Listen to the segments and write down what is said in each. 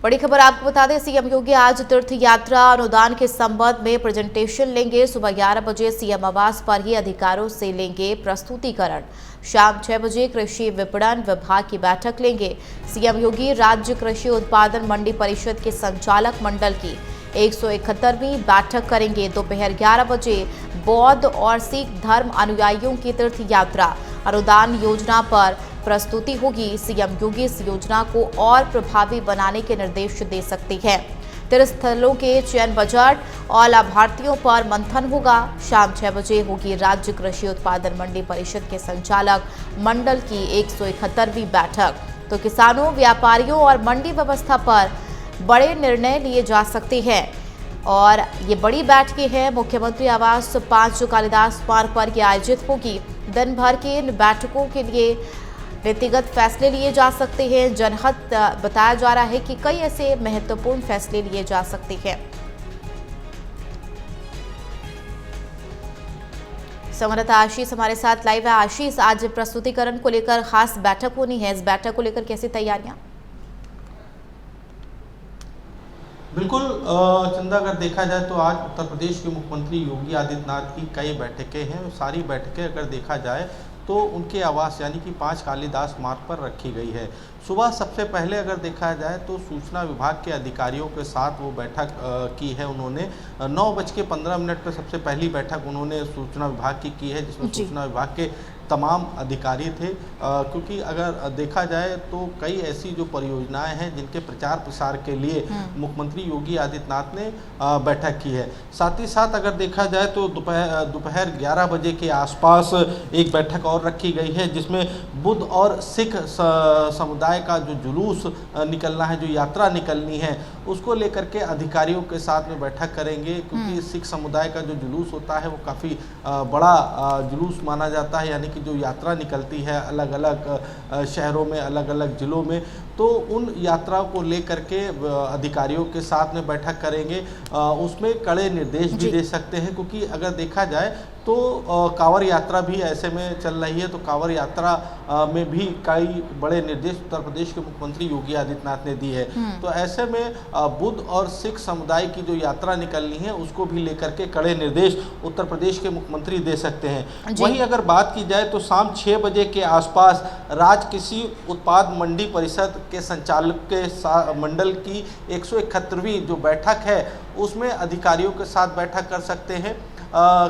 बड़ी खबर आपको बता दें, सीएम योगी आज तीर्थ यात्रा अनुदान के संबंध में प्रेजेंटेशन लेंगे। सुबह 11 बजे सीएम आवास पर ही अधिकारियों से लेंगे प्रस्तुतिकरण। शाम 6 बजे कृषि विपणन विभाग की बैठक लेंगे। सीएम योगी राज्य कृषि उत्पादन मंडी परिषद के संचालक मंडल की 171वीं बैठक करेंगे। दोपहर 11 बजे बौद्ध और सिख धर्म अनुयायियों की तीर्थ यात्रा अनुदान योजना पर प्रस्तुति होगी। सीएम योगी इस योजना को और प्रभावी बनाने के निर्देश दे सकते हैं। तीर्थ स्थलों के चयन, बजट और लाभार्थियों पर मंथन होगा। शाम 6 बजे होगी राज्य कृषि उत्पादन मंडी परिषद के संचालक मंडल की 171वीं बैठक। तो किसानों, व्यापारियों और मंडी व्यवस्था पर बड़े निर्णय लिए जा सकते हैं और ये बड़ी बैठकें हैं। मुख्यमंत्री आवास 5 कालिदास मार्ग पर ये आयोजित होगी। दिन भर की इन बैठकों के लिए नीतिगत फैसले लिए जा सकते हैं। जनहित बताया जा रहा है कि कई ऐसे महत्वपूर्ण फैसले लिए जा सकते हैं। संवाददाता आशीष हमारे साथ लाइव है। आशीष, आज प्रस्तुतिकरण को लेकर खास बैठक होनी है, इस बैठक को लेकर कैसी तैयारियां? बिल्कुल चंदा, अगर देखा जाए तो आज उत्तर प्रदेश के मुख्यमंत्री योगी आदित्यनाथ की कई बैठकें हैं। सारी बैठकें अगर देखा जाए तो उनके आवास यानी कि 5 कालिदास मार्ग पर रखी गई है। सुबह सबसे पहले अगर देखा जाए तो सूचना विभाग के अधिकारियों के साथ वो बैठक की है। उन्होंने 9:15 पर सबसे पहली बैठक उन्होंने सूचना विभाग की है, जिसमें सूचना विभाग के तमाम अधिकारी थे। क्योंकि अगर देखा जाए तो कई ऐसी जो परियोजनाएं हैं जिनके प्रचार प्रसार के लिए मुख्यमंत्री योगी आदित्यनाथ ने बैठक की है। साथ ही साथ अगर देखा जाए तो दोपहर 11 बजे के आसपास एक बैठक और रखी गई है, जिसमें बुद्ध और सिख समुदाय का जो जुलूस निकलना है, जो यात्रा निकलनी है, उसको लेकर के अधिकारियों के साथ में बैठक करेंगे। क्योंकि सिख समुदाय का जो जुलूस होता है वो काफ़ी बड़ा जुलूस माना जाता है, यानी कि जो यात्रा निकलती है अलग अलग शहरों में, अलग अलग ज़िलों में, तो उन यात्राओं को लेकर के अधिकारियों के साथ में बैठक करेंगे। उसमें कड़े निर्देश भी दे सकते हैं, क्योंकि अगर देखा जाए तो कांवड़ यात्रा भी ऐसे में चल रही है। तो कांवड़ यात्रा में भी कई बड़े निर्देश उत्तर प्रदेश के मुख्यमंत्री योगी आदित्यनाथ ने दी है। तो ऐसे में बुद्ध और सिख समुदाय की जो यात्रा निकलनी है उसको भी लेकर के कड़े निर्देश उत्तर प्रदेश के मुख्यमंत्री दे सकते हैं। वहीं अगर बात की जाए तो शाम 6 बजे के आसपास राज्य कृषि उत्पाद मंडी परिषद के संचालक के मंडल की 171वीं जो बैठक है उसमें अधिकारियों के साथ बैठक कर सकते हैं।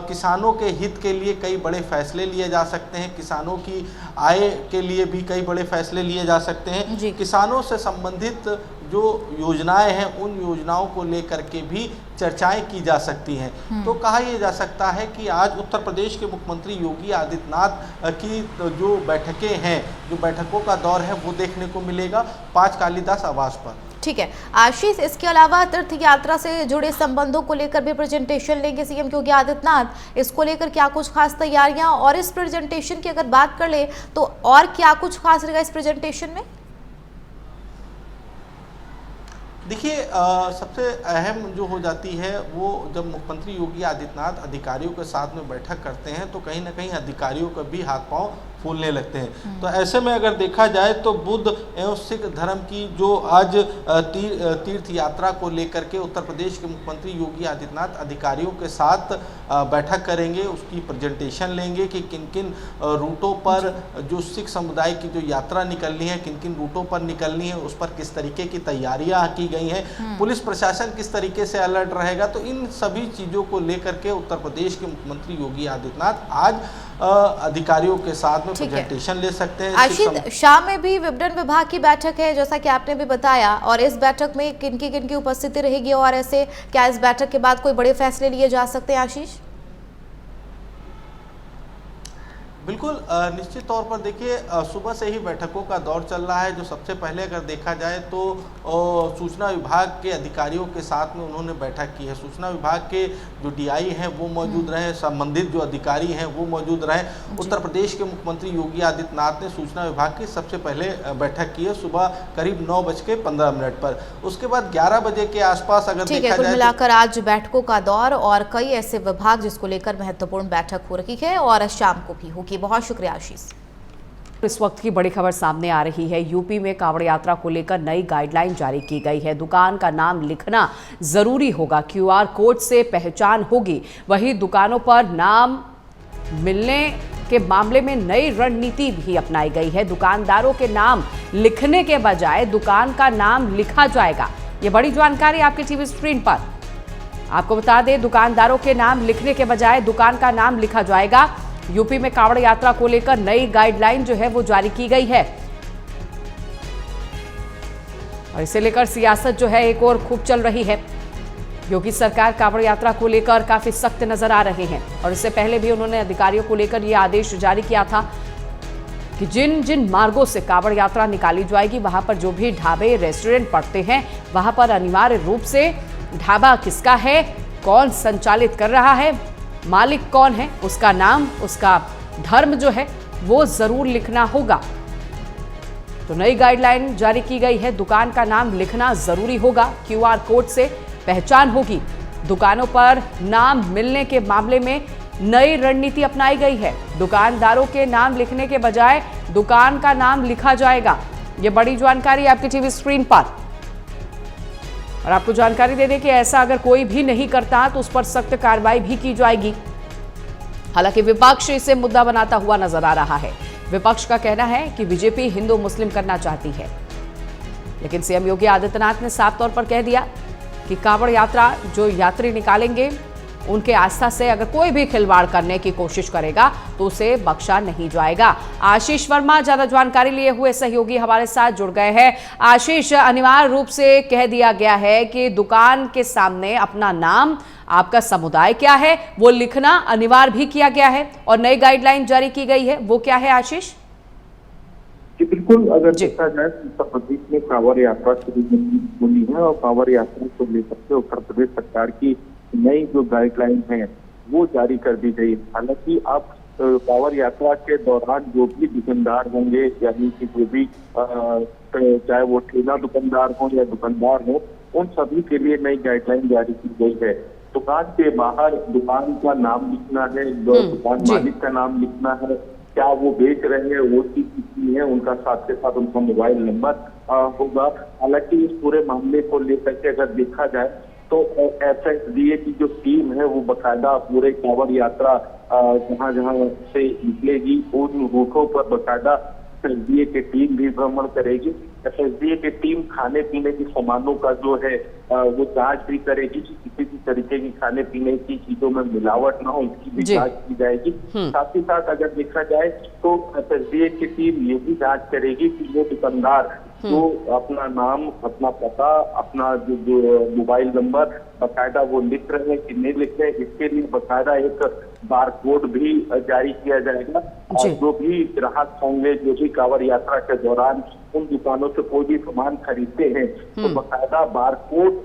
किसानों के हित के लिए कई बड़े फैसले लिए जा सकते हैं। किसानों की आय के लिए भी कई बड़े फैसले लिए जा सकते हैं। किसानों से संबंधित जो योजनाएं हैं उन योजनाओं को लेकर के भी चर्चाएं की जा सकती हैं। तो कहा यह जा सकता है कि आज उत्तर प्रदेश के मुख्यमंत्री योगी आदित्यनाथ की जो बैठकें हैं, जो बैठकों का दौर है, वो देखने को मिलेगा 5 कालिदास आवास पर। ठीक है आशीष, इसके अलावा तीर्थ यात्रा से जुड़े संबंधों को लेकर भी प्रेजेंटेशन लेंगे सीएम योगी आदित्यनाथ। इसको लेकर क्या कुछ खास तैयारियां, और इस प्रेजेंटेशन की अगर बात कर ले तो और क्या कुछ खास रहेगा इस प्रेजेंटेशन में? देखिए, सबसे अहम जो हो जाती है वो जब मुख्यमंत्री योगी आदित्यनाथ अधिकारियों के साथ में बैठक करते हैं तो कहीं ना कहीं अधिकारियों का भी हाथ पांव फूलने लगते हैं। तो ऐसे में अगर देखा जाए तो बुद्ध एवं सिख धर्म की जो आज तीर्थ यात्रा को लेकर के उत्तर प्रदेश के मुख्यमंत्री योगी आदित्यनाथ अधिकारियों के साथ बैठक करेंगे, उसकी प्रेजेंटेशन लेंगे कि किन किन रूटों पर जो सिख समुदाय की जो यात्रा निकलनी है, किन किन रूटों पर निकलनी है, उस पर किस तरीके की तैयारियां की गई हैं, पुलिस प्रशासन किस तरीके से अलर्ट रहेगा। तो इन सभी चीज़ों को लेकर के उत्तर प्रदेश के मुख्यमंत्री योगी आदित्यनाथ आज अधिकारियों के साथ में प्रेजेंटेशन ले सकते हैं। आशीष, शाम में भी विपणन विभाग की बैठक है जैसा कि आपने भी बताया, और इस बैठक में किन की उपस्थिति रहेगी, और ऐसे क्या इस बैठक के बाद कोई बड़े फैसले लिए जा सकते हैं आशीष? बिल्कुल निश्चित तौर पर देखिए, सुबह से ही बैठकों का दौर चल रहा है। जो सबसे पहले अगर देखा जाए तो सूचना विभाग के अधिकारियों के साथ में उन्होंने बैठक की है। सूचना विभाग के जो डीआई हैं वो मौजूद रहे, संबंधित जो अधिकारी हैं वो मौजूद रहे। उत्तर प्रदेश के मुख्यमंत्री योगी आदित्यनाथ ने सूचना विभाग की सबसे पहले बैठक की है सुबह करीब 9:15 पर। उसके बाद 11 बजे के आसपास अगर देखा जाए, मिलाकर आज बैठकों का दौर और कई ऐसे विभाग जिसको लेकर महत्वपूर्ण बैठक हो रही है और शाम को भी होगी। बहुत शुक्रिया आशीष। इस वक्त की बड़ी खबर सामने आ रही है। यूपी में कांवड़ यात्रा को लेकर नई गाइडलाइन जारी की गई है। दुकान का नाम लिखना जरूरी होगा, क्यूआर कोड से पहचान होगी। वहीं दुकानों पर नाम मिलने के मामले में नई रणनीति भी अपनाई गई है। दुकानदारों के नाम लिखने के बजाय दुकान का नाम लिखा जाएगा। ये बड़ी जानकारी आपकी टीवी स्क्रीन पर। आपको बता दें, दुकानदारों के नाम लिखने के बजाय दुकान का नाम लिखा जाएगा। यूपी में कांवड़ यात्रा को लेकर नई गाइडलाइन जो है वो जारी की गई है और इसे लेकर सियासत जो है एक और खूब चल रही है। योगी सरकार कांवड़ यात्रा को लेकर काफी सख्त नजर आ रहे हैं और इससे पहले भी उन्होंने अधिकारियों को लेकर यह आदेश जारी किया था कि जिन जिन मार्गों से कांवड़ यात्रा निकाली जाएगी वहां पर जो भी ढाबे रेस्टोरेंट पड़ते हैं वहां पर अनिवार्य रूप से ढाबा किसका है, कौन संचालित कर रहा है, मालिक कौन है, उसका नाम, उसका धर्म जो है वो जरूर लिखना होगा। तो नई गाइडलाइन जारी की गई है। दुकान का नाम लिखना जरूरी होगा, क्यूआर कोड से पहचान होगी। दुकानों पर नाम मिलने के मामले में नई रणनीति अपनाई गई है। दुकानदारों के नाम लिखने के बजाय दुकान का नाम लिखा जाएगा। ये बड़ी जानकारी आपकी टीवी स्क्रीन पर। और आपको जानकारी दे दें कि ऐसा अगर कोई भी नहीं करता तो उस पर सख्त कार्रवाई भी की जाएगी। हालांकि विपक्ष इसे मुद्दा बनाता हुआ नजर आ रहा है। विपक्ष का कहना है कि बीजेपी हिंदू मुस्लिम करना चाहती है, लेकिन सीएम योगी आदित्यनाथ ने साफ तौर पर कह दिया कि कांवड़ यात्रा जो यात्री निकालेंगे उनके आस्था से अगर कोई भी खिलवाड़ करने की कोशिश करेगा तो उसे बख्शा नहीं जाएगा। आशीष वर्मा ज्यादा जानकारी लिए हुए सहयोगी हमारे साथ जुड़ गए हैं। आशीष, अनिवार्य रूप से कह दिया गया है कि दुकान के सामने अपना नाम, आपका समुदाय क्या है वो लिखना अनिवार्य भी किया गया है और नई गाइडलाइन जारी की गई है। वो क्या है आशीष? जी बिल्कुल, अगर देखा जाए उत्तर प्रदेश में कांवड़ यात्रा शुरू होनी है और कांवड़ यात्रा को लेकर के उत्तर प्रदेश सरकार की नई जो गाइडलाइन है वो जारी कर दी गई। हालांकि अब कांवड़ यात्रा के दौरान जो भी दुकानदार होंगे, यानी कि जो भी चाहे वो ठेला दुकानदार हो या दुकानदार हो, उन सभी के लिए नई गाइडलाइन जारी की गई है। दुकान के बाहर दुकान का नाम लिखना है, दुकान मालिक का नाम लिखना है, क्या वो बेच रहे हैं वो चीज कितनी है, उनका साथ के साथ उनका मोबाइल नंबर होगा। हालांकि इस पूरे मामले को लेकर के अगर देखा जाए तो एफएसडीए की जो टीम है वो बकायदा पूरे कांवड़ यात्रा जहां जहां से निकलेगी उन रूटों पर बकायदा एफएसडीए की टीम भी भ्रमण करेगी। एफएसडीए की टीम खाने पीने के सामानों का जो है वो जांच भी करेगी कि किसी भी तरीके की खाने पीने की चीजों में मिलावट ना हो, इसकी भी जांच की जाएगी। साथ ही साथ अगर देखा जाए तो एफएसडीए की टीम ये भी जांच करेगी कि वो दुकानदार जो अपना नाम, अपना पता, अपना जो मोबाइल नंबर बकायदा वो लिख रहे हैं कि नहीं लिख रहे हैं, इसके लिए बकायदा एक बार कोड भी जारी किया जाएगा। और जो भी ग्राहक होंगे, जो भी कांवड़ यात्रा के दौरान उन दुकानों से कोई भी सामान खरीदते हैं तो बकायदा बार कोड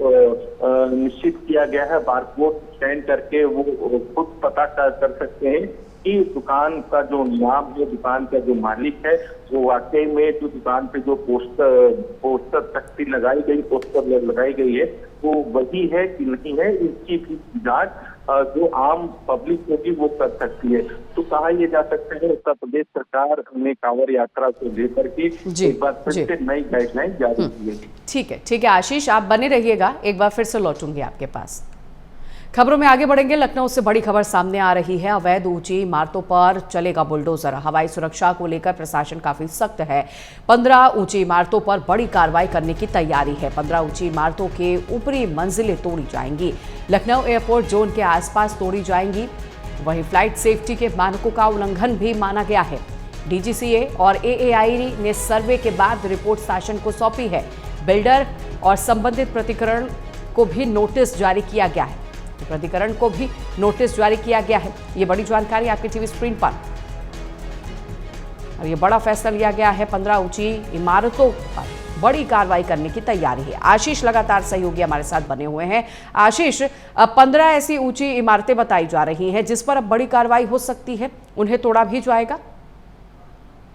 निश्चित किया गया है। बार कोड स्कैन करके वो खुद पता कर सकते हैं कि दुकान का जो नाम है, दुकान का जो मालिक है, वो वाकई में जो दुकान पे जो पोस्टर तख्ती लगाई गई, पोस्टर लगाई गई है वो वही है कि नहीं है, इसकी भी जांच जो आम पब्लिक होगी वो कर सकती है। तो कहा यह जा सकता है उत्तर प्रदेश सरकार ने कांवड़ यात्रा को लेकर के एक बार फिर से नई गाइडलाइन जारी की है। ठीक है आशीष, आप बने रहिएगा, एक बार फिर से लौटूंगी आपके पास। खबरों में आगे बढ़ेंगे। लखनऊ से बड़ी खबर सामने आ रही है। अवैध ऊंची इमारतों पर चलेगा बुलडोजर। हवाई सुरक्षा को लेकर प्रशासन काफी सख्त है। 15 ऊंची इमारतों पर बड़ी कार्रवाई करने की तैयारी है। 15 ऊंची इमारतों के ऊपरी मंजिलें तोड़ी जाएंगी। लखनऊ एयरपोर्ट जोन के आसपास तोड़ी जाएंगी। वहीं फ्लाइट सेफ्टी के मानकों का उल्लंघन भी माना गया है। डीजीसीए और एएआई ने सर्वे के बाद रिपोर्ट शासन को सौंपी है। बिल्डर और संबंधित प्राधिकरण को भी नोटिस जारी किया गया है। प्राधिकरण को भी नोटिस जारी किया गया है। ये बड़ी जानकारी आपकी टीवी स्क्रीन पर। और ये बड़ा फैसला लिया गया है। 15 ऊंची इमारतों पर बड़ी कार्रवाई करने की तैयारी है। आशीष लगातार सहयोगी हमारे साथ बने हुए हैं। आशीष, 15 ऐसी ऊंची इमारतें बताई जा रही हैं जिस पर अब बड़ी कार्रवाई हो सकती है, उन्हें तोड़ा भी जाएगा?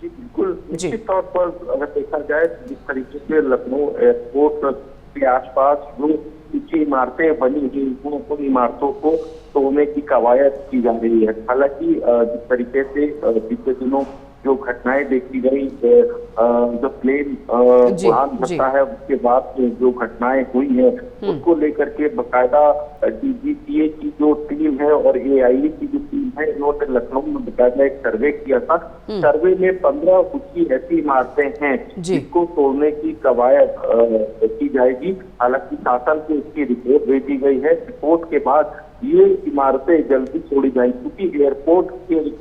जी बिल्कुल, निश्चित तौर पर अगर देखा जाए जिस तरीके से लखनऊ एयरपोर्ट के आसपास जो ऊंची इमारतें बनी हुई उन इमारतों को तोड़ने की कवायद की जा रही है। हालांकि जिस तरीके से बीते दिनों जो घटनाएं देखी गई, जब प्लेन जी, उड़ान जी। भरता है उसके बाद जो घटनाएं हुई है उसको लेकर के बकायदा डीजीपीए की जो टीम है और एआईए की जो टीम है, इन्होंने लखनऊ में बकायदा एक सर्वे किया था। सर्वे में 15 ऊंची ऐसी इमारतें हैं जिसको तोड़ने की कवायद की जाएगी। हालांकि शासन को इसकी रिपोर्ट भेजी गई है। रिपोर्ट के बाद ये इमारतें जल्दी छोड़ी जाएंगी, क्योंकि एयरपोर्ट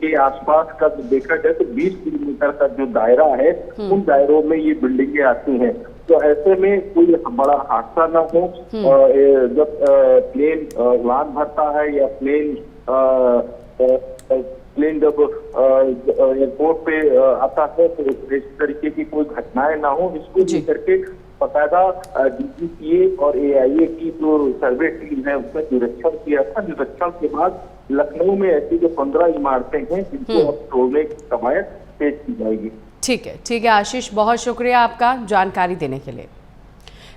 के आसपास का देखा जाए तो 20 किलोमीटर का जो दायरा है उन दायरों में ये बिल्डिंगें आती हैं। तो ऐसे में कोई बड़ा हादसा न हो। जब प्लेन उड़ान भरता है या प्लेन जब एयरपोर्ट पे आता है तो इस तरीके की कोई घटनाएं ना हो, इसको लेकर के बकायदा डीजीपीए और एआईए की जो सर्वे टीम है उसने निरीक्षण किया था। निरीक्षण के बाद लखनऊ में ऐसी जो 15 इमारतें हैं जिनको अब तोड़ने की कवायद पेश की जाएगी। ठीक है आशीष, बहुत शुक्रिया आपका जानकारी देने के लिए।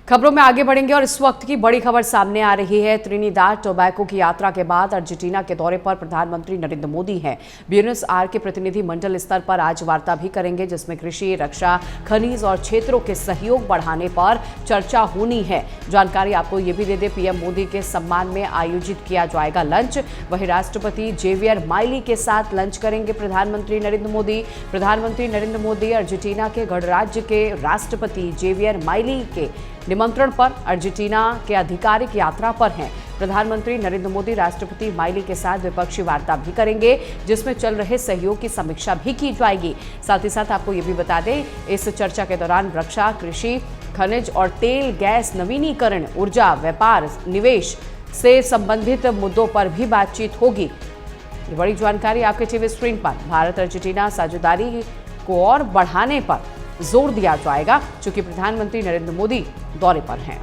खबरों में आगे बढ़ेंगे और इस वक्त की बड़ी खबर सामने आ रही है। त्रिनिदाद टोबैगो की यात्रा के बाद अर्जेंटीना के दौरे पर प्रधानमंत्री नरेंद्र मोदी हैं। ब्यूनस आयर्स के प्रतिनिधि मंडल स्तर पर आज वार्ता भी करेंगे, जिसमें कृषि, रक्षा, खनिज और क्षेत्रों के सहयोग बढ़ाने पर चर्चा होनी है। जानकारी आपको ये भी दे दे, पीएम मोदी के सम्मान में आयोजित किया जाएगा लंच। वहीं राष्ट्रपति जेवियर माइली के साथ लंच करेंगे प्रधानमंत्री नरेंद्र मोदी। प्रधानमंत्री नरेंद्र मोदी अर्जेंटीना के गणराज्य के राष्ट्रपति जेवियर माइली के निमंत्रण पर अर्जेंटीना के आधिकारिक यात्रा पर हैं। प्रधानमंत्री नरेंद्र मोदी राष्ट्रपति माइली के साथ द्विपक्षीय वार्ता भी करेंगे, जिसमें चल रहे सहयोग की समीक्षा भी की जाएगी। साथ ही साथ आपको ये भी बता दें, इस चर्चा के दौरान रक्षा, कृषि, खनिज और तेल गैस, नवीनीकरण ऊर्जा, व्यापार, निवेश से संबंधित मुद्दों पर भी बातचीत होगी। ये बड़ी जानकारी आपके टीवी स्क्रीन पर। भारत अर्जेंटीना साझेदारी को और बढ़ाने पर जोर दिया जाएगा, चूंकि प्रधानमंत्री नरेंद्र मोदी दौरे पर हैं।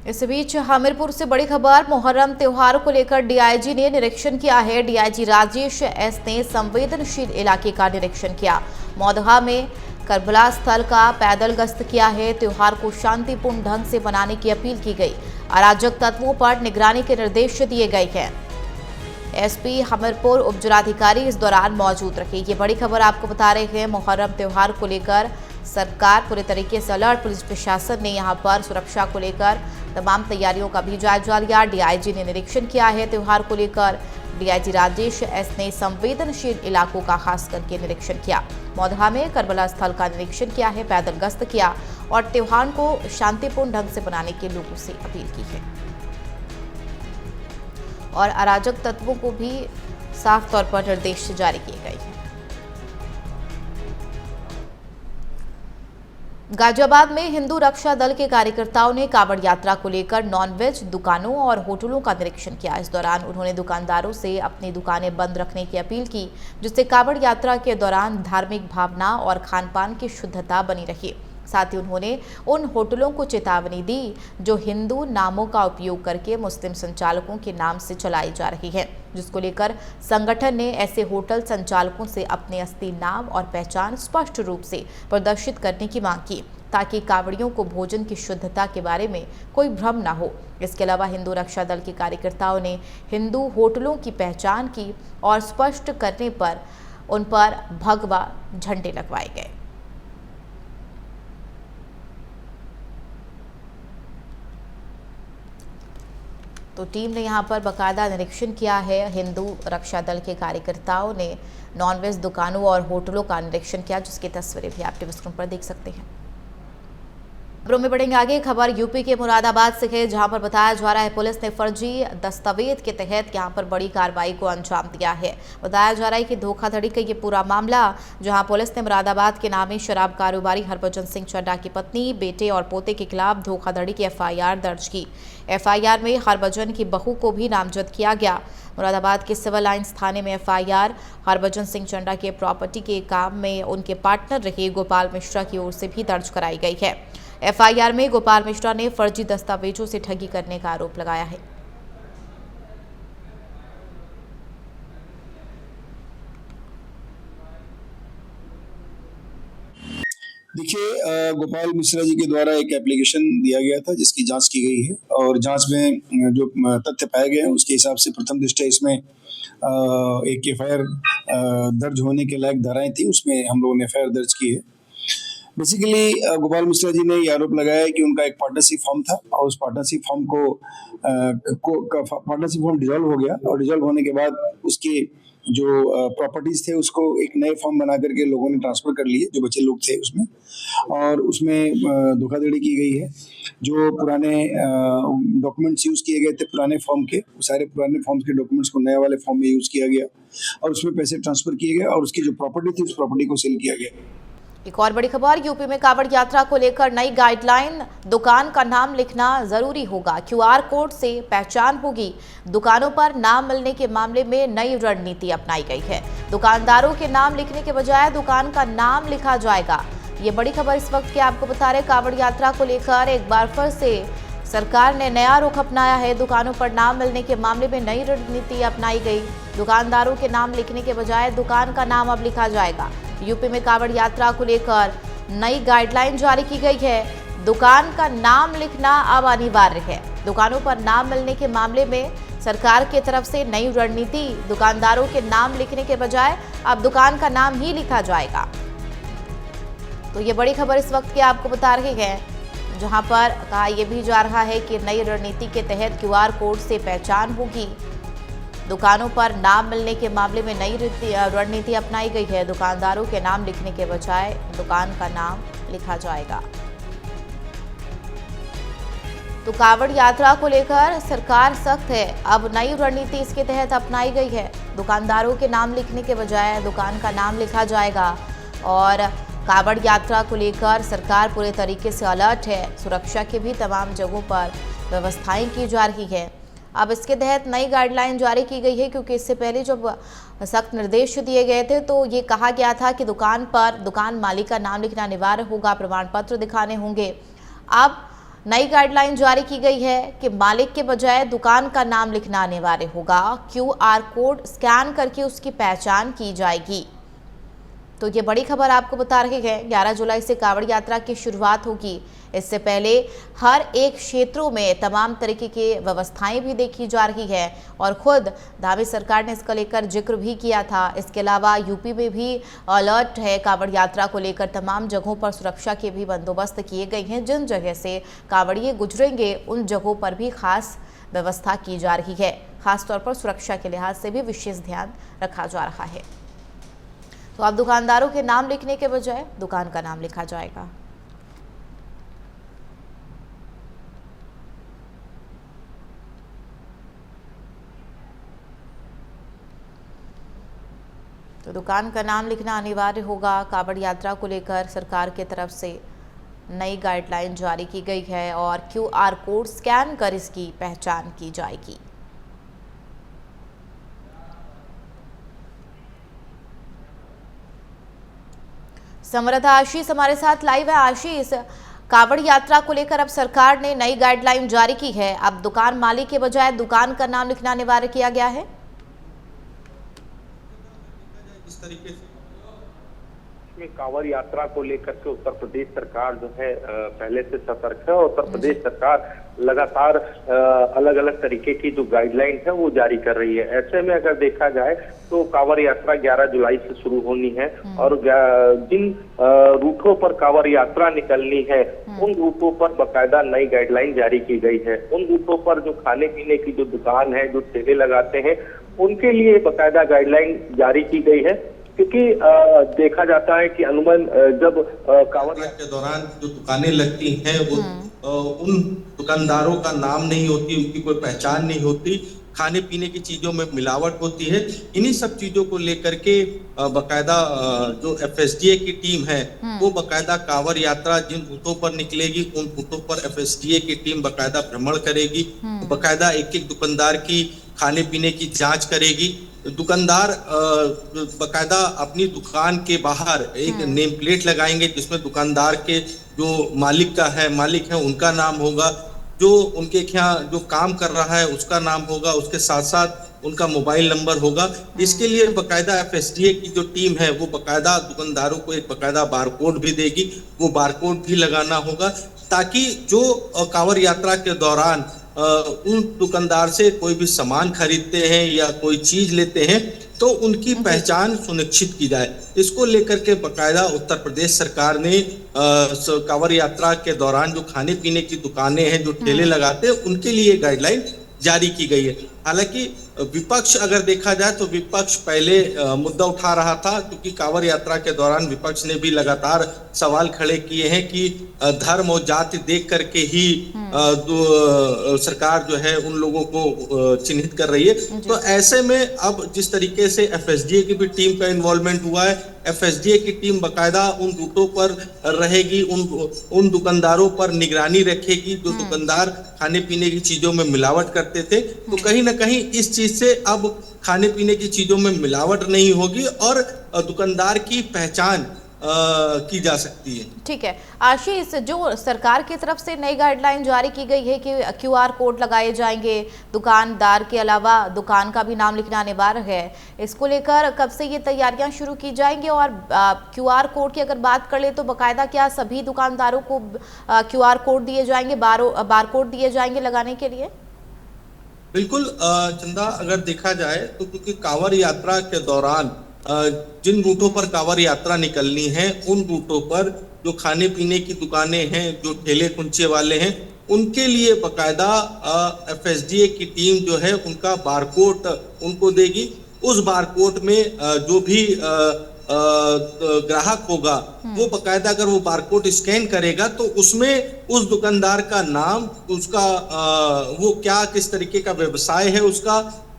इस बीच हमीरपुर से बड़ी खबर, मुहर्रम त्योहार को लेकर डीआईजी ने निरीक्षण किया है। डीआईजी राजेश एस ने संवेदनशील इलाके का निरीक्षण किया। मौदहा में करबला स्थल का पैदल गश्त किया है। त्योहार को शांतिपूर्ण ढंग से मनाने की अपील की गई। अराजक तत्वों पर निगरानी के निर्देश दिए गए हैं। एसपी हमीरपुर उपजिलाधिकारी इस दौरान मौजूद रहे। ये बड़ी खबर आपको बता रहे हैं। मुहर्रम त्योहार को लेकर सरकार पूरे तरीके से अलर्ट। पुलिस प्रशासन ने यहां पर सुरक्षा को लेकर तमाम तैयारियों का भी जायजा लिया। डीआईजी ने निरीक्षण किया है त्योहार को लेकर। डीआईजी राजेश एस ने संवेदनशील इलाकों का खास करके निरीक्षण किया। मौदहा में करबला स्थल का निरीक्षण किया है, पैदल गश्त किया और त्योहार को शांतिपूर्ण ढंग से मनाने के लोगों से अपील की है और अराजक तत्वों को भी साफ तौर पर निर्देश जारी किए गए हैं। गाजियाबाद में हिंदू रक्षा दल के कार्यकर्ताओं ने कांवड़ यात्रा को लेकर नॉनवेज दुकानों और होटलों का निरीक्षण किया। इस दौरान उन्होंने दुकानदारों से अपनी दुकानें बंद रखने की अपील की, जिससे कांवड़ यात्रा के दौरान धार्मिक भावना और खानपान की शुद्धता बनी रही। साथ ही उन्होंने उन होटलों को चेतावनी दी जो हिंदू नामों का उपयोग करके मुस्लिम संचालकों के नाम से चलाई जा रही है, जिसको लेकर संगठन ने ऐसे होटल संचालकों से अपने असली नाम और पहचान स्पष्ट रूप से प्रदर्शित करने की मांग की, ताकि कांवड़ियों को भोजन की शुद्धता के बारे में कोई भ्रम न हो। इसके अलावा हिंदू रक्षा दल के कार्यकर्ताओं ने हिंदू होटलों की पहचान की और स्पष्ट करने पर उन पर भगवा झंडे लगवाए गए। तो टीम ने यहां पर बाकायदा निरीक्षण किया है। हिंदू रक्षा दल के कार्यकर्ताओं ने नॉनवेज दुकानों और होटलों का निरीक्षण किया, जिसकी तस्वीरें भी आप टीवी स्क्रीन पर देख सकते हैं। खबरों में बढ़ेंगे आगे। खबर यूपी के मुरादाबाद से है, जहां पर बताया जा रहा है पुलिस ने फर्जी दस्तावेज के तहत यहां पर बड़ी कार्रवाई को अंजाम दिया है। बताया जा रहा है कि धोखाधड़ी का ये पूरा मामला, जहां पुलिस ने मुरादाबाद के नामी शराब कारोबारी हरभजन सिंह चड्ढा की पत्नी, बेटे और पोते के खिलाफ धोखाधड़ी की एफआईआर दर्ज की। एफआईआर में हरभजन की बहू को भी नामजद किया गया। मुरादाबाद के सिविल लाइन्स थाने में एफआईआर हरभजन सिंह चड्ढा के प्रॉपर्टी के काम में उनके पार्टनर रहे गोपाल मिश्रा की ओर से भी दर्ज कराई गई है। एफआईआर में गोपाल मिश्रा ने फर्जी दस्तावेजों से ठगी करने का आरोप लगाया है। देखिए, गोपाल मिश्रा जी के द्वारा एक एप्लीकेशन दिया गया था जिसकी जांच की गई है और जांच में जो तथ्य पाए गए हैं उसके हिसाब से प्रथम दृष्टया इसमें एक एफआईआर दर्ज होने के लायक धाराएं थी, उसमें हम लोगों ने एफआईआर दर्ज की है। बेसिकली गोपाल मिश्रा जी ने ये आरोप लगाया है कि उनका एक पार्टनरशिप फॉर्म था और उस partnership form partnership form dissolve हो गया और डिसॉल्व होने के बाद उसके जो प्रॉपर्टीज थे उसको एक नए फॉर्म बना करके लोगों ने ट्रांसफर कर लिए, जो बच्चे लोग थे उसमें, और उसमें धोखाधड़ी की गई है। जो पुराने डॉक्यूमेंट्स यूज किए गए थे पुराने फॉर्म के, सारे पुराने फॉर्म के डॉक्यूमेंट्स को नए वाले फॉर्म में यूज किया गया और उसमें पैसे ट्रांसफर किए गए और उसकी जो प्रॉपर्टी थी उस प्रॉपर्टी को सेल किया गया। एक और बड़ी खबर, यूपी में कांवड़ यात्रा को लेकर नई गाइडलाइन, दुकान का नाम लिखना जरूरी होगा, क्यूआर कोड से पहचान होगी। दुकानों पर नाम मिलने के मामले में नई रणनीति अपनाई गई है। दुकानदारों के नाम लिखने के बजाय दुकान का नाम लिखा जाएगा। ये बड़ी खबर इस वक्त की आपको बता रहे, कांवड़ यात्रा को लेकर एक बार फिर से सरकार ने नया रुख अपनाया है। दुकानों पर नाम मिलने के मामले में नई रणनीति अपनाई गई। दुकानदारों के नाम लिखने के बजाय दुकान का नाम अब लिखा जाएगा। यूपी में कांवड़ यात्रा को लेकर नई गाइडलाइन जारी की गई है। दुकान का नाम लिखना अब अनिवार्य है। दुकानों पर नाम मिलने के मामले में सरकार की तरफ से नई रणनीति, दुकानदारों के नाम लिखने के बजाय अब दुकान का नाम ही लिखा जाएगा। तो ये बड़ी खबर इस वक्त की आपको बता रहे हैं, जहां पर कहा यह भी जा रहा है कि नई रणनीति के तहत क्यूआर कोड से पहचान होगी। दुकानों पर नाम मिलने के मामले में नई रणनीति अपनाई गई है। दुकानदारों के नाम लिखने के बजाय दुकान का नाम लिखा जाएगा। तो कांवड़ यात्रा को लेकर सरकार सख्त है। अब नई रणनीति इसके तहत अपनाई गई है। दुकानदारों के नाम लिखने के बजाय दुकान का नाम लिखा जाएगा और कांवड़ यात्रा को लेकर सरकार पूरे तरीके से अलर्ट है। सुरक्षा के भी तमाम जगहों पर व्यवस्थाएं की जा रही है। अब इसके तहत नई गाइडलाइन जारी की गई है, क्योंकि इससे पहले जब सख्त निर्देश दिए गए थे तो ये कहा गया था कि दुकान पर दुकान मालिक का नाम लिखना अनिवार्य होगा, प्रमाण पत्र दिखाने होंगे। अब नई गाइडलाइन जारी की गई है कि मालिक के बजाय दुकान का नाम लिखना अनिवार्य होगा। क्यूआर कोड स्कैन करके उसकी पहचान की जाएगी। तो ये बड़ी खबर आपको बता रहे हैं। 11 जुलाई से कांवड़ यात्रा की शुरुआत होगी। इससे पहले हर एक क्षेत्रों में तमाम तरीके की व्यवस्थाएं भी देखी जा रही है और खुद धामी सरकार ने इसका लेकर जिक्र भी किया था। इसके अलावा यूपी में भी अलर्ट है। कांवड़ यात्रा को लेकर तमाम जगहों पर सुरक्षा के भी बंदोबस्त किए गए हैं। जिन जगह से कांवड़िए गुजरेंगे उन जगहों पर भी खास व्यवस्था की जा रही है। खासतौर पर सुरक्षा के लिहाज से भी विशेष ध्यान रखा जा रहा है। तो अब दुकानदारों के नाम लिखने के बजाय दुकान का नाम लिखा जाएगा। तो दुकान का नाम लिखना अनिवार्य होगा। कांवड़ यात्रा को लेकर सरकार की तरफ से नई गाइडलाइन जारी की गई है और क्यूआर कोड स्कैन कर इसकी पहचान की जाएगी। संवाददाता आशीष हमारे साथ लाइव है। आशीष, कांवड़ यात्रा को लेकर अब सरकार ने नई गाइडलाइन जारी की है। अब दुकान मालिक के बजाय दुकान का नाम लिखना अनिवार्य किया गया है। इस तरीके से कांवड़ यात्रा को लेकर के उत्तर प्रदेश सरकार जो है पहले से सतर्क है। उत्तर प्रदेश सरकार लगातार अलग अलग तरीके की जो गाइडलाइन है वो जारी कर रही है। ऐसे में अगर देखा जाए तो कांवड़ यात्रा 11 जुलाई से शुरू होनी है और जिन रूटों पर कांवड़ यात्रा निकलनी है उन रूटों पर बकायदा नई गाइडलाइन जारी की गई है। उन रूटों पर जो खाने पीने की जो दुकान है, जो ठेले लगाते हैं, उनके लिए बकायदा गाइडलाइन जारी की गई है। क्योंकि देखा जाता है कि अनुमान जब कांवड़ के दौरान जो दुकानें लगती हैं वो उन दुकानदारों का नाम नहीं होती, उनकी कोई पहचान नहीं होती, खाने पीने की चीजों में मिलावट होती है। इन्हीं सब चीजों को लेकर के बकायदा जो एफएसडीए की टीम है वो बकायदा कांवड़ यात्रा जिन रूटों पर निकलेगी उन रूटों पर एफएसडीए की टीम बकायदा भ्रमण करेगी। बकायदा एक एक दुकानदार की खाने पीने की जांच करेगी। दुकानदार बकायदा अपनी दुकान के बाहर एक नेम प्लेट लगाएंगे जिसमें दुकानदार के जो मालिक है उनका नाम होगा, जो उनके यहाँ जो काम कर रहा है उसका नाम होगा। उसके साथ साथ उनका मोबाइल नंबर होगा। इसके लिए बकायदा एफएसडीए की जो टीम है वो बकायदा दुकानदारों को एक बकायदा बारकोड भी देगी, वो बारकोड भी लगाना होगा, ताकि जो कांवड़ यात्रा के दौरान उन दुकानदार से कोई भी सामान खरीदते हैं या कोई चीज लेते हैं तो उनकी पहचान सुनिश्चित की जाए। इसको लेकर के बकायदा उत्तर प्रदेश सरकार ने कांवड़ यात्रा के दौरान जो खाने पीने की दुकानें हैं, जो ठेले लगाते हैं, उनके लिए गाइडलाइन जारी की गई है। हालांकि विपक्ष अगर देखा जाए तो विपक्ष पहले मुद्दा उठा रहा था, क्योंकि कांवड़ यात्रा के दौरान विपक्ष ने भी लगातार सवाल खड़े किए हैं कि धर्म और जाति देख करके ही सरकार जो है उन लोगों को चिन्हित कर रही है। तो ऐसे में अब जिस तरीके से एफएसडीए की भी टीम का इन्वॉल्वमेंट हुआ है, एफएसडीए की टीम बकायदा उन रूटों पर रहेगी, उन दुकानदारों पर निगरानी रखेगी जो दुकानदार खाने पीने की चीजों में मिलावट करते थे। तो कहीं ना कहीं इस चीज से अब खाने पीने की चीजों में मिलावट नहीं होगी और दुकानदार की पहचान की जा सकती है। ठीक है आशीष, जो सरकार की तरफ से नई गाइडलाइन जारी की गई है कि क्यूआर कोड लगाए जाएंगे, दुकानदार के अलावा दुकान का भी नाम लिखना अनिवार्य है, इसको लेकर कब से ये तैयारियां शुरू की जाएंगी? और क्यूआर कोड की अगर बात कर ले तो बकायदा क्या सभी दुकानदारों को क्यूआर कोड दिए जाएंगे, बारकोड दिए जाएंगे लगाने के लिए? बिल्कुल चंदा, अगर देखा जाए तो क्योंकि कांवड़ यात्रा के दौरान जिन रूटों पर कांवड़ यात्रा निकलनी है उन रूटों पर जो खाने पीने की दुकानें हैं, जो ठेले कुंचे वाले हैं, उनके लिए बकायदा एफएसडीए की टीम जो है उनका बारकोड उनको देगी। उस बारकोड में जो भी ग्राहक होगा वो बकायदा अगर वो बारकोड स्कैन करेगा तो उसमें उस दुकानदार का नाम, उसका वो क्या किस तरीके का व्यवसाय है,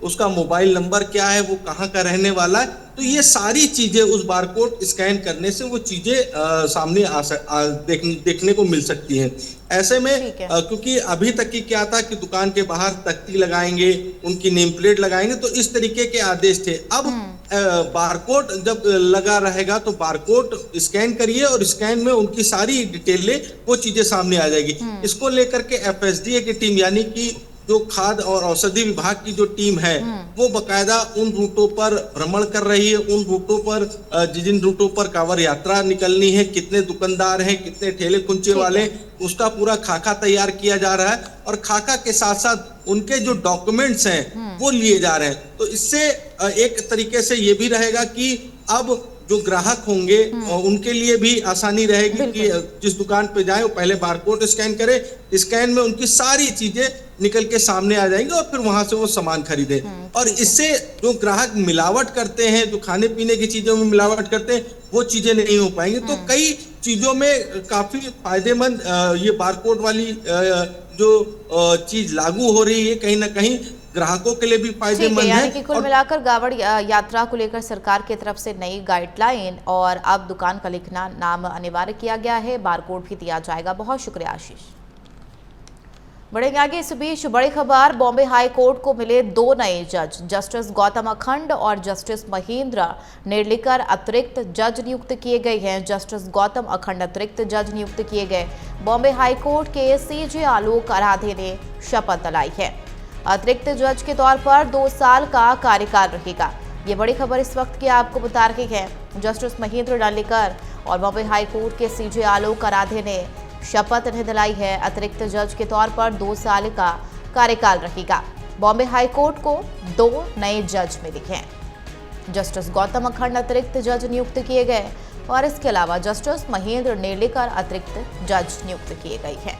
उसका मोबाइल नंबर क्या है, वो कहाँ का रहने वाला है, तो ये सारी चीजें उस बारकोड स्कैन करने से वो चीजें सामने देखने को मिल सकती हैं। ऐसे में क्योंकि अभी तक की क्या था कि दुकान के बाहर तख्ती लगाएंगे, उनकी नेम प्लेट लगाएंगे, तो इस तरीके के आदेश थे। अब बारकोड जब लगा रहेगा तो बारकोड स्कैन करिए और स्कैन में उनकी सारी डिटेलें वो चीजें सामने आ जाएगी। इसको लेकर के एफएसडीए की टीम यानी कि जो खाद्य और औषधि विभाग की जो टीम है वो बकायदा उन रूटों पर भ्रमण कर रही है। उन रूटों पर जिन रूटों पर कांवड़ यात्रा निकलनी है, कितने दुकानदार हैं, कितने ठेले कुंचे वाले, उसका पूरा खाका तैयार किया जा रहा है और खाका के साथ साथ उनके जो डॉक्यूमेंट्स हैं वो लिए जा रहे हैं। तो इससे एक तरीके से ये भी रहेगा कि अब जो ग्राहक होंगे उनके लिए भी आसानी रहेगी कि जिस दुकान पे जाए वो पहले बारकोड स्कैन करे, स्कैन में उनकी सारी चीजें निकल के सामने आ जाएंगे और फिर वहां से वो सामान खरीदे। और इससे जो ग्राहक मिलावट करते हैं, जो खाने पीने की चीजों में मिलावट करते हैं, वो चीजें नहीं हो पाएंगी। तो कई चीजों में काफी फायदेमंद ये बारकोड वाली जो चीज लागू हो रही है, कहीं ना कहीं ग्राहकों के लिए भी फायदेमंद है। यानी कि कुल मिलाकर कांवड़ यात्रा को लेकर सरकार की तरफ से नई गाइडलाइन और अब दुकान का लिखना नाम अनिवार्य किया गया है, बारकोड भी दिया जाएगा। बहुत शुक्रिया आशीष। बढ़ेंगे आगे। इस बीच बड़ी खबर, बॉम्बे हाई कोर्ट को मिले 2 नए जज, जस्टिस गौतम अखंड और जस्टिस महेंद्र नेर्लिकर अतिरिक्त जज नियुक्त किए गए हैं। जस्टिस गौतम अखंड अतिरिक्त जज नियुक्त किए गए। बॉम्बे हाई कोर्ट के सीजे आलोक आराधे ने शपथ दिलाई है। अतिरिक्त जज के तौर पर 2 साल का कार्यकाल रहेगा। ये बड़ी खबर इस वक्त की आपको बता रही है। जस्टिस महेंद्र नेर्लिकर और बॉम्बे हाई कोर्ट के सीजे आलोक आराधे ने शपथ इन्हें दिलाई है। अतिरिक्त जज के तौर पर 2 साल का कार्यकाल रहेगा। बॉम्बे हाई कोर्ट को 2 नए जज मिले हैं। जस्टिस गौतम अखंड अतिरिक्त जज नियुक्त किए गए और इसके अलावा जस्टिस महेंद्र नेर्लिकर अतिरिक्त जज नियुक्त किए गए हैं।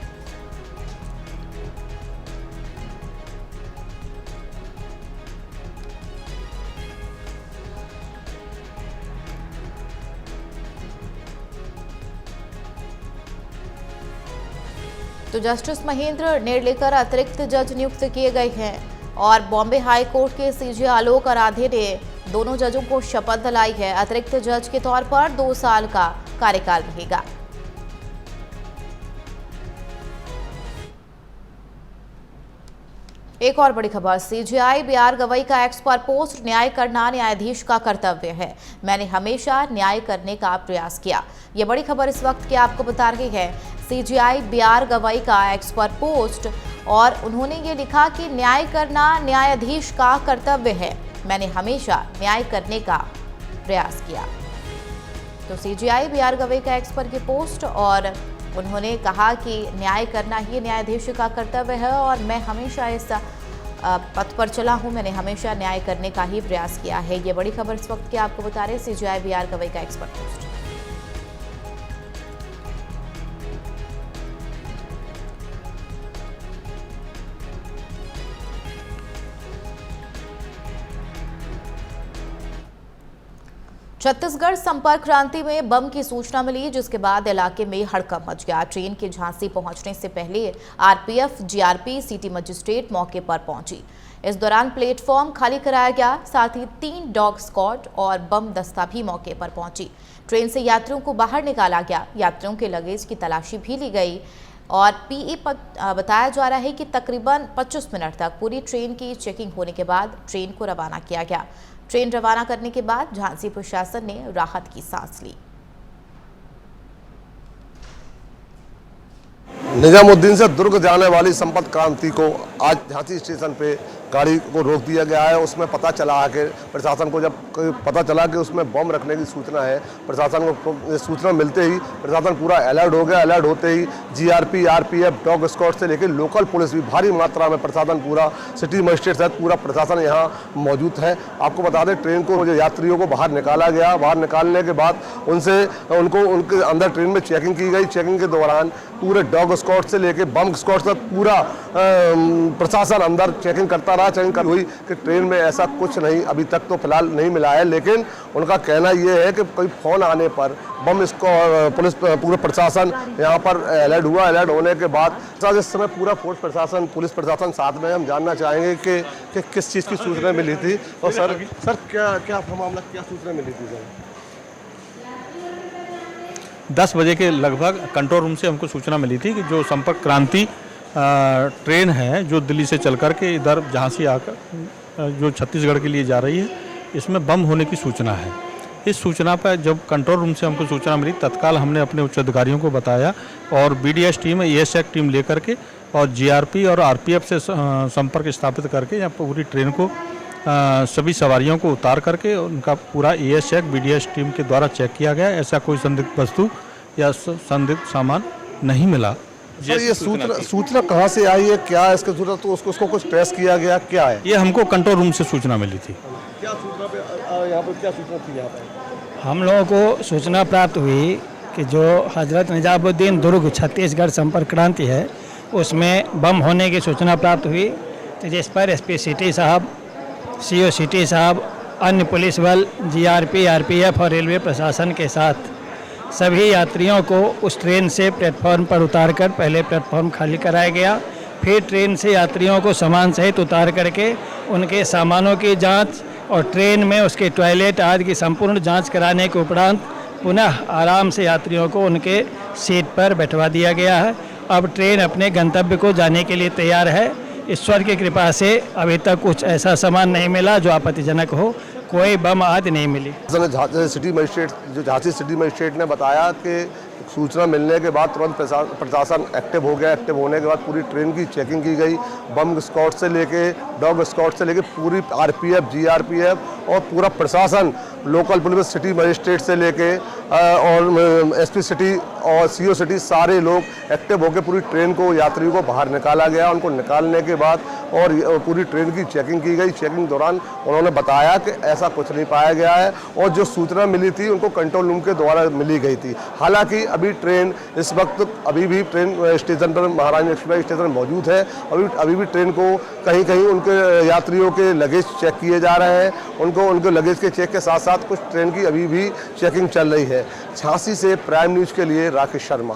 तो जस्टिस महेंद्र नेर्लिकर अतिरिक्त जज नियुक्त किए गए हैं और बॉम्बे हाई कोर्ट के सीजे आलोक आराधे ने दोनों जजों को शपथ दिलाई है। अतिरिक्त जज के तौर पर 2 साल का कार्यकाल रहेगा। एक और बड़ी खबर, सीजीआई बीआर गवई का एक्स पर पोस्ट, न्याय करना न्यायाधीश का कर्तव्य है, मैंने हमेशा न्याय करने का प्रयास किया। ये बड़ी खबर इस वक्त की आपको बता रही है। सीजीआई बीआर गवई का एक्स पर पोस्ट और उन्होंने ये लिखा कि न्याय करना न्यायाधीश का कर्तव्य है, मैंने हमेशा न्याय करने का प्रयास किया। तो सीजीआई बीआर गवई का एक्स पर ये पोस्ट और उन्होंने कहा कि न्याय करना ही न्यायाधीश का कर्तव्य है और मैं हमेशा इस पथ पर चला हूं, मैंने हमेशा न्याय करने का ही प्रयास किया है। ये बड़ी खबर इस वक्त की आपको बता रहे हैं, सीजीआई बीआर गवई का एक्स पर पोस्ट। छत्तीसगढ़ संपर्क क्रांति में बम की सूचना मिली, जिसके बाद इलाके में हड़कंप मच गया। ट्रेन के झांसी पहुंचने से पहले आरपीएफ, जीआरपी, सिटी मजिस्ट्रेट मौके पर पहुंची। इस दौरान प्लेटफॉर्म खाली कराया गया, साथ ही 3 डॉग स्क्वाड और बम दस्ता भी मौके पर पहुंची। ट्रेन से यात्रियों को बाहर निकाला गया, यात्रियों के लगेज की तलाशी भी ली गई और पीई बताया जा रहा है कि तकरीबन 25 मिनट तक पूरी ट्रेन की चेकिंग होने के बाद ट्रेन को रवाना किया गया। ट्रेन रवाना करने के बाद झांसी प्रशासन ने राहत की सांस ली। निजामुद्दीन से दुर्ग जाने वाली संपर्क क्रांति को आज झांसी स्टेशन पे गाड़ी को रोक दिया गया है। उसमें पता चला कि प्रशासन को जब पता चला कि उसमें बम रखने की सूचना है, प्रशासन को सूचना मिलते ही प्रशासन पूरा अलर्ट हो गया। अलर्ट होते ही जीआरपी, आरपीएफ, डॉग स्क्वाड से लेकर लोकल पुलिस भी भारी मात्रा में प्रशासन पूरा सिटी मजिस्ट्रेट सहित पूरा प्रशासन यहाँ मौजूद है। आपको बता दें, ट्रेन को जो यात्रियों को बाहर निकाला गया, बाहर निकालने के बाद उनके अंदर ट्रेन में चेकिंग की गई। चेकिंग के दौरान पूरे डॉग स्क्वाड से लेकर बम स्क्वाड तक पूरा प्रशासन अंदर चेकिंग करता रहा। चेकिंग कर हुई कि ट्रेन में ऐसा कुछ नहीं अभी तक तो फिलहाल नहीं मिला है, लेकिन उनका कहना यह है कि कोई फोन आने पर बम पुलिस पूरे प्रशासन यहाँ पर अलर्ट हुआ। अलर्ट होने के बाद इस समय पूरा फोर्स प्रशासन, पुलिस प्रशासन साथ में। हम जानना चाहेंगे कि किस चीज़ की सूचना मिली थी और सर क्या मामला, क्या सूचना मिली थी सर? 10 बजे के लगभग कंट्रोल रूम से हमको सूचना मिली थी कि जो संपर्क क्रांति ट्रेन है जो दिल्ली से चल कर के इधर झांसी आकर जो छत्तीसगढ़ के लिए जा रही है, इसमें बम होने की सूचना है। इस सूचना पर जब कंट्रोल रूम से हमको सूचना मिली, तत्काल हमने अपने उच्च अधिकारियों को बताया और बीडीएस टीम, एएसएफ टीम लेकर के और जीआरपी और आरपीएफ से संपर्क स्थापित करके यहाँ पर पूरी ट्रेन को सभी सवारियों को उतार करके उनका पूरा एएसएफ, बीडीएस टीम के द्वारा चेक किया गया। ऐसा कोई संदिग्ध वस्तु या संदिग्ध सामान नहीं मिला। सर, ये सूचना कहाँ से आई है, क्या है इसका सूचना, तो उसको कुछ ट्रेस किया गया, क्या है? ये हमको कंट्रोल रूम से सूचना मिली थी। क्या सूचना पे यहाँ पर क्या सूचना थी? यहाँ पर हम लोगों को सूचना प्राप्त हुई कि जो हजरत निजामुद्दीन दुर्ग छत्तीसगढ़ संपर्क क्रांति है उसमें बम होने की सूचना प्राप्त हुई, तो जिस पर एसपी सिटी साहब, सीओ सिटी साहब, अन्य पुलिस बल, जीआरपी, आरपीएफ और रेलवे प्रशासन के साथ सभी यात्रियों को उस ट्रेन से प्लेटफॉर्म पर उतारकर पहले प्लेटफॉर्म खाली कराया गया। फिर ट्रेन से यात्रियों को सामान सहित उतार करके उनके सामानों की जांच और ट्रेन में उसके टॉयलेट आदि की संपूर्ण जांच कराने के उपरांत पुनः आराम से यात्रियों को उनके सीट पर बैठवा दिया गया है। अब ट्रेन अपने गंतव्य को जाने के लिए तैयार है। ईश्वर की कृपा से अभी तक कुछ ऐसा सामान नहीं मिला जो आपत्तिजनक हो, कोई बम आदि नहीं मिली। सिटी मजिस्ट्रेट ने बताया कि सूचना मिलने के बाद तुरंत प्रशासन एक्टिव हो गया। एक्टिव होने के बाद पूरी ट्रेन की चेकिंग की गई। बम स्क्वाड से लेके, डॉग स्क्वाड से लेके पूरी आरपीएफ, जीआरपीएफ और पूरा प्रशासन, लोकल पुलिस, सिटी मजिस्ट्रेट से लेके और एसपी सिटी और सीओ सिटी, सारे लोग एक्टिव होकर पूरी ट्रेन को, यात्रियों को बाहर निकाला गया। उनको निकालने के बाद और पूरी ट्रेन की चेकिंग की गई। चेकिंग दौरान उन्होंने बताया कि ऐसा कुछ नहीं पाया गया है और जो सूचना मिली थी उनको कंट्रोल रूम के द्वारा मिली गई थी। हालांकि अभी ट्रेन इस वक्त अभी भी ट्रेन स्टेशन पर, महारानी एक्सप्रेस स्टेशन में मौजूद है। अभी भी ट्रेन को कहीं कहीं उनके यात्रियों के लगेज चेक किए जा रहे हैं। उनके लगेज के चेक के साथ साथ कुछ ट्रेन की अभी भी चेकिंग चल रही है। झांसी से प्राइम न्यूज़ के लिए राकेश शर्मा।